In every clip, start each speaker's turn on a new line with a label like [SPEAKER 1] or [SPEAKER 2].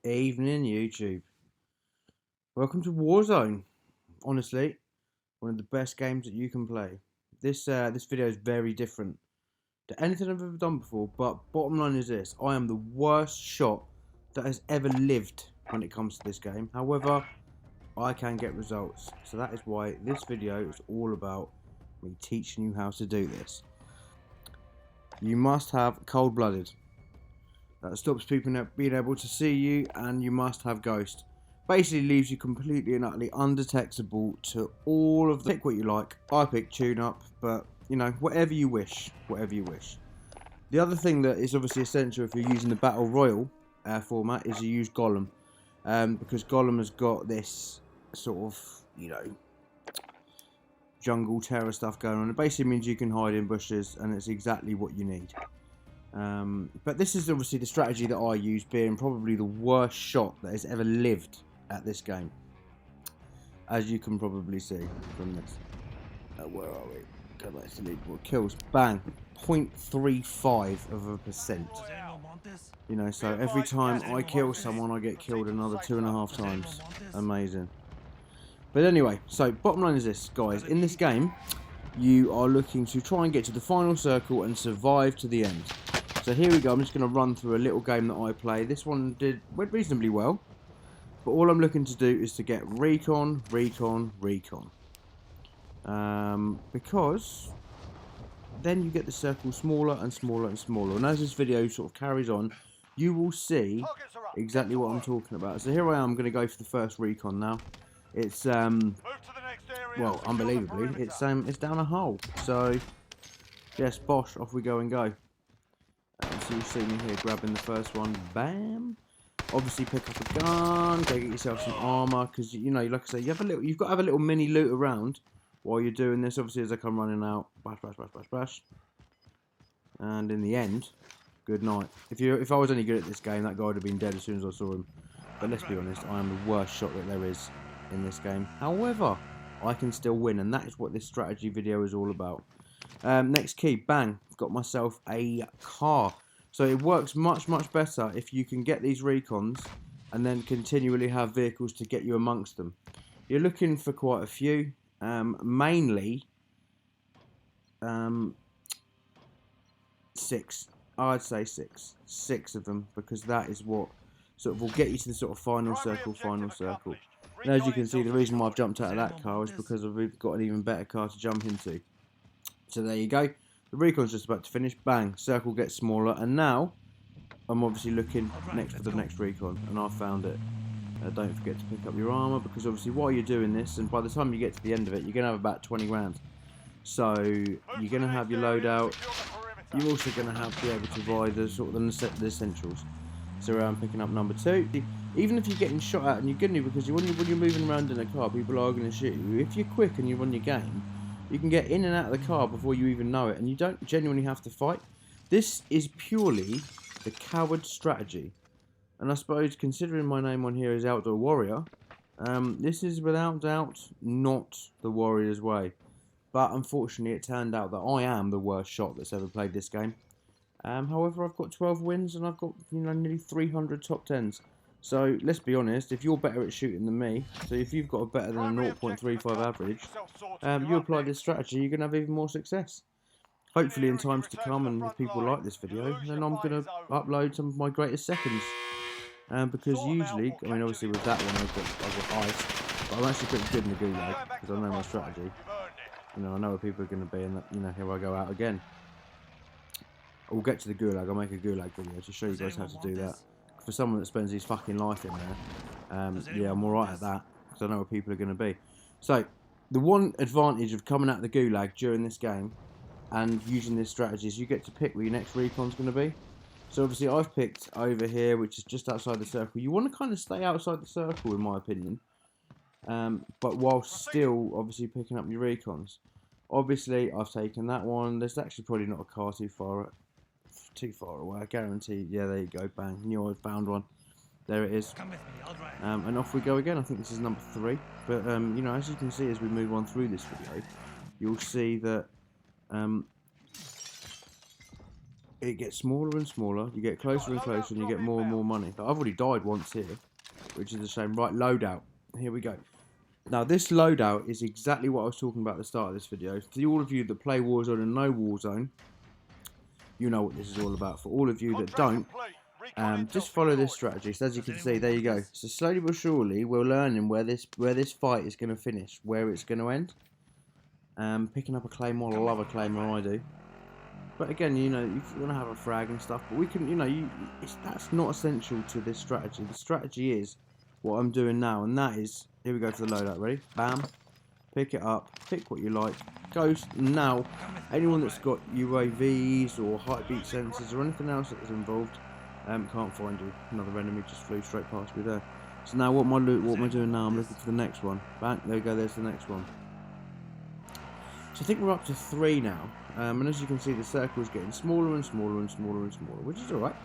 [SPEAKER 1] Evening YouTube. Welcome to Warzone. Honestly, one of the best games that you can play. This video is very different to anything I've ever done before, but bottom line is this: I am the worst shot that has ever lived when it comes to this game. However, I can get results, so that is why this video is all about me teaching you how to do this. You must have cold-blooded. That stops people being able to see you, and you must have ghost. Basically leaves you completely and utterly undetectable to all of the... Pick what you like. I pick tune up, but you know, whatever you wish. Whatever you wish. The other thing that is obviously essential if you're using the Battle Royal format is you use Golem. Because Golem has got this sort of, you know, jungle terror stuff going on. It basically means you can hide in bushes, and it's exactly what you need. But this is obviously the strategy that I use, being probably the worst shot that has ever lived at this game, as you can probably see from this. Where are we? Go back to leaderboard. Kills, bang, 0.35%. You know, so every time I kill someone, I get killed another 2.5 times. Amazing. But anyway, so bottom line is this, guys. In this game, you are looking to try and get to the final circle and survive to the end. So here we go. I'm just going to run through a little game that I play. This one went reasonably well. But all I'm looking to do is to get recon. Because then you get the circle smaller and smaller and smaller. And as this video sort of carries on, you will see exactly what I'm talking about. So here I am going to go for the first recon now. It's, well, unbelievably, it's down a hole. So, yes, bosh, off we go and go. So you see me here grabbing the first one, bam. Obviously pick up a gun, go get yourself some armor, because you know, like I say, you've got to have a little mini loot around while you're doing this. Obviously, as I come running out, bash, bash, bash, bash, bash, and in the end, good night. If I was any good at this game, that guy would have been dead as soon as I saw him. But let's be honest, I am the worst shot that there is in this game. However, I can still win, and that is what this strategy video is all about. Next key, bang, got myself a car. So it works much better if you can get these recons and then continually have vehicles to get you amongst them. You're looking for quite a few, mainly 6. I'd say 6 of them, because that is what sort of will get you to the sort of final circle. And as you can see, the reason why I've jumped out of that car is because we've got an even better car to jump into. So there you go. The recon's just about to finish. Bang, circle gets smaller, and now I'm obviously looking next for the next recon, and I found it. Don't forget to pick up your armor, because obviously while you're doing this, and by the time you get to the end of it, you're going to have about 20 rounds. So you're going to have your loadout. You're also going to have to be able to buy the sort of the essentials. So I'm picking up number 2. Even if you're getting shot at, and you're going to, because when you're moving around in a car, people are going to shoot you. If you're quick and you run your game, you can get in and out of the car before you even know it, and you don't genuinely have to fight. This is purely the coward strategy. And I suppose, considering my name on here is Outdoor Warrior, this is without doubt not the warrior's way. But unfortunately, it turned out that I am the worst shot that's ever played this game. However, I've got 12 wins, and I've got, you know, nearly 300 top 10s. So let's be honest, if you're better at shooting than me, so if you've got a better than a 0.35 average, you apply this strategy, you're going to have even more success. Hopefully in times to come, and if people like this video, then I'm going to upload some of my greatest seconds. Because usually, I mean, obviously with that one I've got ice, but I'm actually pretty good in the gulag, because I know my strategy. You know, I know where people are going to be, and you know, here I go out again. We'll get to the gulag. I'll make a gulag video to show you guys how to do that. For someone that spends his fucking life in there, yeah, I'm alright at that, because I know where people are going to be. So, the one advantage of coming out of the gulag during this game and using this strategy is you get to pick where your next recon's going to be. So obviously I've picked over here, which is just outside the circle. You want to kind of stay outside the circle, in my opinion, but while still obviously picking up your recons. Obviously I've taken that one. There's actually probably not a car too far away, I guarantee. Yeah, there you go, bang, knew I found one. There it is. And off we go again. I think this is number 3. But you know, as you can see, as we move on through this video, you'll see that it gets smaller and smaller. You get closer and closer, and you get more and more money. I've already died once here, which is a shame. Right, loadout. Here we go. Now, this loadout is exactly what I was talking about at the start of this video. For all of you that play Warzone and know Warzone, you know what this is all about. For all of you that don't, just follow this strategy. So as you can see, there you go. So slowly but surely, we're learning where this fight is going to finish, where it's going to end. Picking up a claymore, I love a claymore, I do. But again, you know, you want to have a frag and stuff, but we can, you know, that's not essential to this strategy. The strategy is what I'm doing now, and that is, here we go for the loadout. Ready? Bam. Pick it up. Pick what you like. Goes now. Anyone that's got UAVs or heartbeat sensors or anything else that is involved, can't find you. Another enemy just flew straight past me there. So now what am I doing now? I'm looking for the next one. Bang. There we go. There's the next one. So I think we're up to 3 now. And as you can see, the circle is getting smaller and smaller and smaller and smaller, which is alright.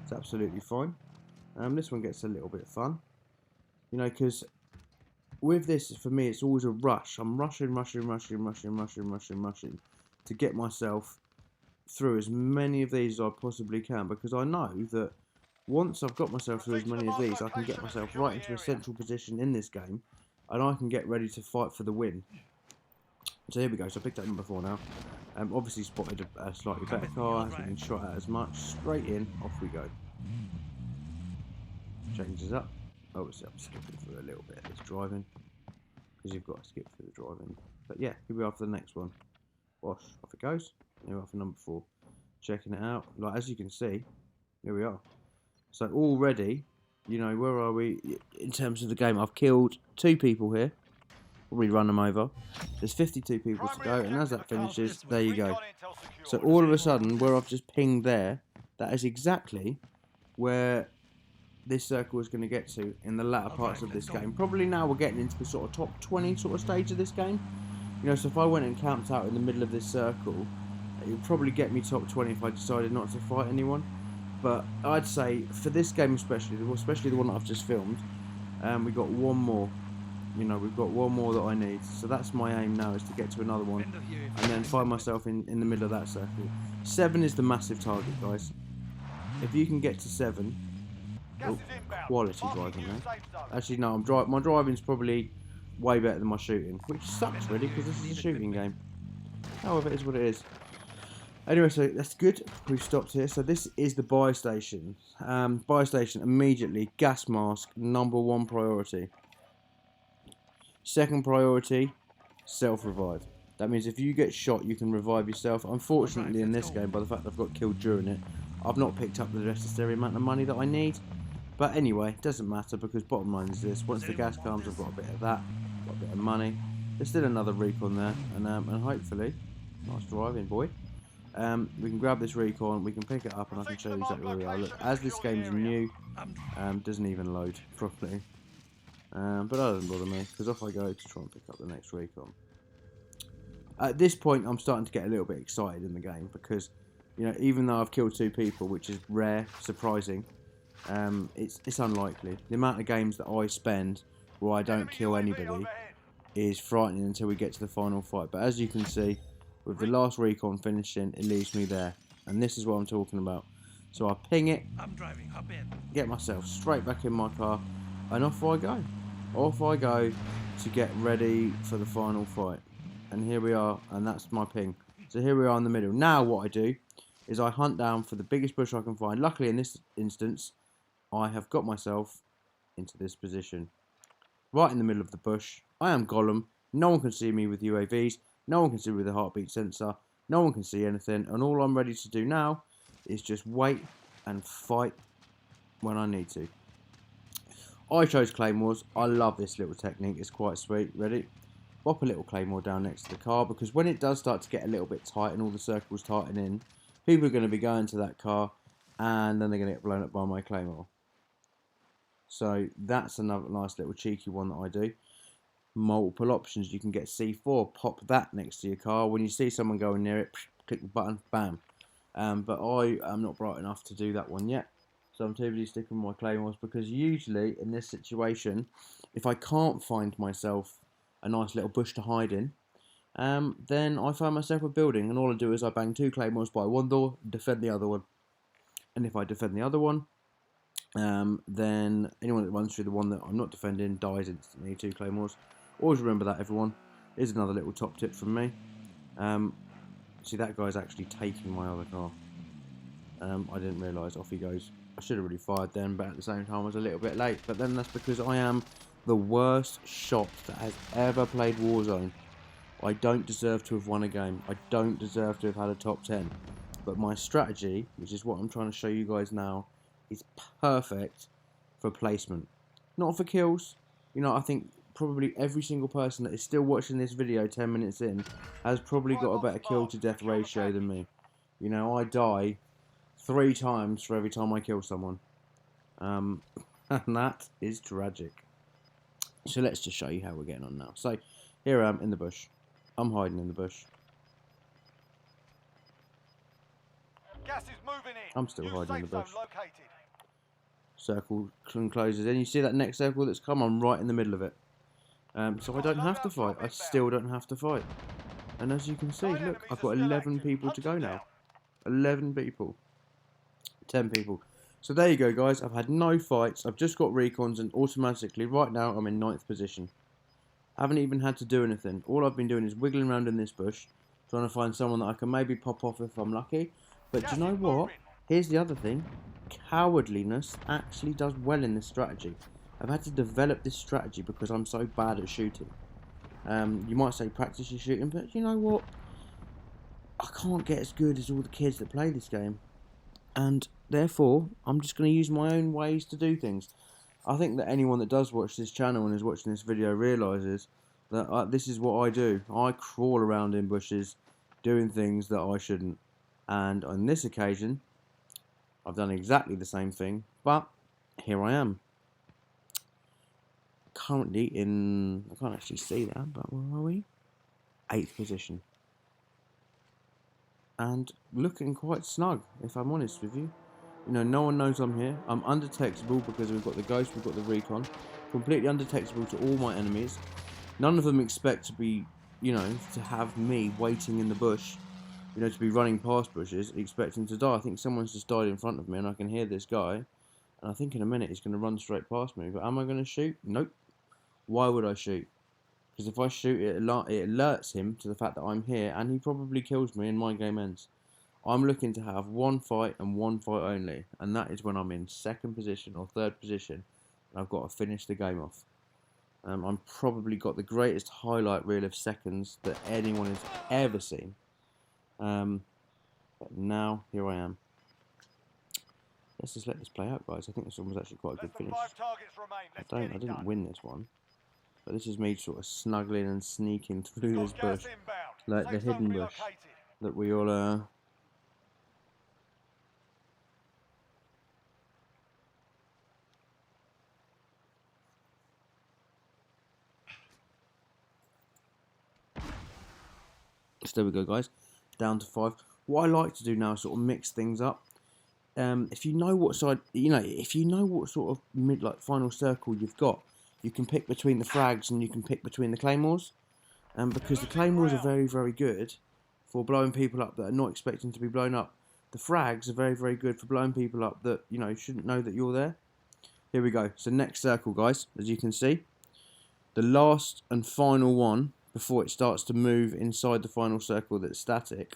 [SPEAKER 1] It's absolutely fine. This one gets a little bit fun. You know, because with this, for me, it's always a rush. I'm rushing to get myself through as many of these as I possibly can, because I know that once I've got myself through as many of these, I can get myself right into a central position in this game, and I can get ready to fight for the win. So here we go. So I picked up number 4 now. Obviously spotted a slightly better car. Hasn't been shot at as much. Straight in. Off we go. Changes up. Obviously I'm skipping through a little bit of this driving, because you've got to skip through the driving. But yeah, here we are for the next one. Wash. Off it goes. Here we are for number 4. Checking it out. Like, as you can see, here we are. So already, you know, where are we in terms of the game? I've killed 2 people here. Probably run them over. There's 52 people to go, and as that finishes, there you go. So all of a sudden, where I've just pinged there, that is exactly where this circle is going to get to in the latter parts of this game. Probably now we're getting into the sort of top 20 sort of stage of this game. You know, so if I went and camped out in the middle of this circle, it would probably get me top 20 if I decided not to fight anyone. But I'd say for this game especially the one that I've just filmed, we got one more. You know, we've got one more that I need. So that's my aim now, is to get to another one and then find myself in the middle of that circle. 7 is the massive target, guys. If you can get to 7, quality driving there. Actually, no, my driving's probably way better than my shooting, which sucks really, because this is a shooting game. However, it is what it is. Anyway, so that's good. We've stopped here. So this is the buy station. Buy station immediately. Gas mask, number 1 priority. Second priority, self-revive. That means if you get shot, you can revive yourself. Unfortunately, in this game, by the fact that I've got killed during it, I've not picked up the necessary amount of money that I need. But anyway, it doesn't matter, because bottom line is this. Once the gas comes, I've got a bit of that, got a bit of money. There's still another recon there, and hopefully, nice driving, boy. We can grab this recon, we can pick it up, and I can show you exactly where we are. Look, as this game's new, doesn't even load properly. But that doesn't bother me, because off I go to try and pick up the next recon. At this point, I'm starting to get a little bit excited in the game, because, you know, even though I've killed 2 people, which is rare, surprising, it's unlikely. The amount of games that I spend where I don't kill anybody is frightening until we get to the final fight. But as you can see, with the last recon finishing, it leaves me there, and this is what I'm talking about. So I ping it, get myself straight back in my car, and off I go. Off I go to get ready for the final fight. And here we are, and that's my ping. So here we are in the middle. Now what I do is I hunt down for the biggest bush I can find. Luckily in this instance, I have got myself into this position. Right in the middle of the bush. I am Gollum. No one can see me with UAVs. No one can see me with a heartbeat sensor. No one can see anything. And all I'm ready to do now is just wait and fight when I need to. I chose claymores. I love this little technique. It's quite sweet. Ready? Pop a little claymore down next to the car, because when it does start to get a little bit tight and all the circles tighten in, people are going to be going to that car, and then they're going to get blown up by my claymore. So that's another nice little cheeky one that I do. Multiple options. You can get C4. Pop that next to your car. When you see someone going near it, click the button. Bam. But I am not bright enough to do that one yet. So I'm too busy sticking with my claymores, because usually in this situation, if I can't find myself a nice little bush to hide in, then I find myself a building, and all I do is I bang 2 claymores by one door, defend the other one. And if I defend the other one, then anyone that runs through the one that I'm not defending dies instantly. 2 claymores. Always remember that, everyone. Here's another little top tip from me. See, that guy's actually taking my other car. I didn't realise. Off he goes. I should have really fired then, but at the same time I was a little bit late. But then that's because I am the worst shot that has ever played Warzone. I don't deserve to have won a game. I don't deserve to have had a top 10. But my strategy, which is what I'm trying to show you guys now, is perfect for placement. Not for kills. You know, I think probably every single person that is still watching this video 10 minutes in has probably got a better kill to death ratio than me. You know, I die 3 times for every time I kill someone. And that is tragic. So let's just show you how we're getting on now. So here I am in the bush. I'm hiding in the bush.
[SPEAKER 2] Gas is moving in.
[SPEAKER 1] I'm still hiding in the bush.
[SPEAKER 2] Located.
[SPEAKER 1] Circle closes in. You see that next circle that's come? I'm right in the middle of it. So I don't have to fight. I still don't have to fight. And as you can see, look, I've got 11 people to go now. 11 people. 10 people. So there you go, guys. I've had no fights. I've just got recons, and automatically, right now, I'm in 9th position. I haven't even had to do anything. All I've been doing is wiggling around in this bush, trying to find someone that I can maybe pop off if I'm lucky. But do you know what? Here's the other thing. Cowardliness actually does well in this strategy. I've had to develop this strategy because I'm so bad at shooting. You might say practice your shooting, but you know what? I can't get as good as all the kids that play this game. And therefore, I'm just going to use my own ways to do things. I think that anyone that does watch this channel and is watching this video realises that this is what I do. I crawl around in bushes doing things that I shouldn't. And on this occasion, I've done exactly the same thing, but here I am. Currently in, I can't actually see that, but where are we? 8th position. And looking quite snug, if I'm honest with you. You know, no one knows I'm here. I'm undetectable because we've got the ghost, we've got the recon. Completely undetectable to all my enemies. None of them expect to be, you know, to have me waiting in the bush. You know, to be running past bushes, expecting to die. I think someone's just died in front of me, and I can hear this guy. And I think in a minute he's going to run straight past me. But am I going to shoot? Nope. Why would I shoot? Because if I shoot, it alerts him to the fact that I'm here, and he probably kills me, and my game ends. I'm looking to have one fight and one fight only, and that is when I'm in 2nd position or 3rd position, and I've got to finish the game off. I'm probably got the greatest highlight reel of seconds that anyone has ever seen. But now, here I am. Let's just let this play out, guys. I think this one was actually quite a good finish. I didn't win this one. But this is me sort of snuggling and sneaking through this bush. Like the hidden bush that we all, So there we go, guys. Down to 5. What I like to do now is sort of mix things up. If you know what side, you know, if you know what sort of final circle you've got, you can pick between the frags and you can pick between the claymores. Because the claymores are very, very good for blowing people up that are not expecting to be blown up. The frags are very, very good for blowing people up that, you know, shouldn't know that you're there. Here we go. So next circle, guys, as you can see, the last and final one before it starts to move inside the final circle that's static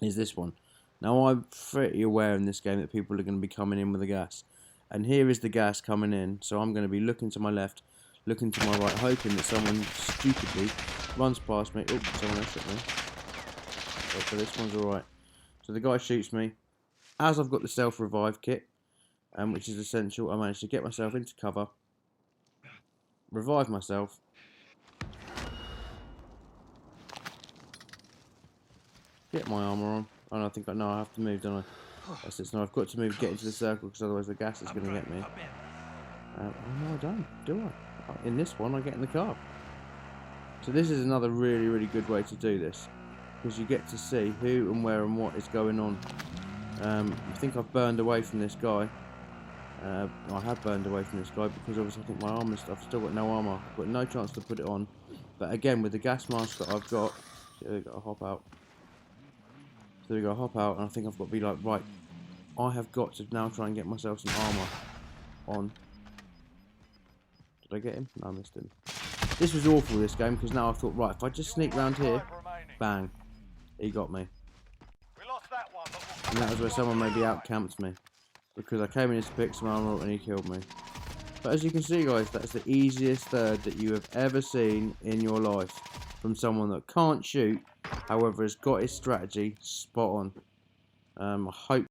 [SPEAKER 1] is this one. Now, I'm pretty aware in this game that people are going to be coming in with the gas. And here is the gas coming in. So I'm going to be looking to my left, looking to my right, hoping that someone stupidly runs past me. Oh, someone else shot me. So this one's alright. So the guy shoots me. As I've got the self-revive kit, which is essential, I managed to get myself into cover, revive myself, get my armour on. Oh, no, I think I have to move, don't I? That's it. So I've got to move, get into the circle, because otherwise the gas is going to get me. Oh, no, I don't, do I? In this one, I get in the car. So this is another really, really good way to do this, because you get to see who and where and what is going on. I think I've burned away from this guy. I have burned away from this guy because obviously I think my armour, I've still got no armour. I've got no chance to put it on. But again, with the gas mask that I've got, so I've got to hop out. So we got to hop out, and I think I've got to be like, right, I have got to now try and get myself some armour on. Did I get him? No, I missed him. This was awful, this game, because now I thought, right, if I just sneak round here, bang, he got me.
[SPEAKER 2] We lost that one, but we'll
[SPEAKER 1] And that was where someone maybe out-camped me, because I came in to pick some armour up and he killed me. But as you can see, guys, that's the easiest third that you have ever seen in your life from someone that can't shoot, however has got his strategy spot on. I hope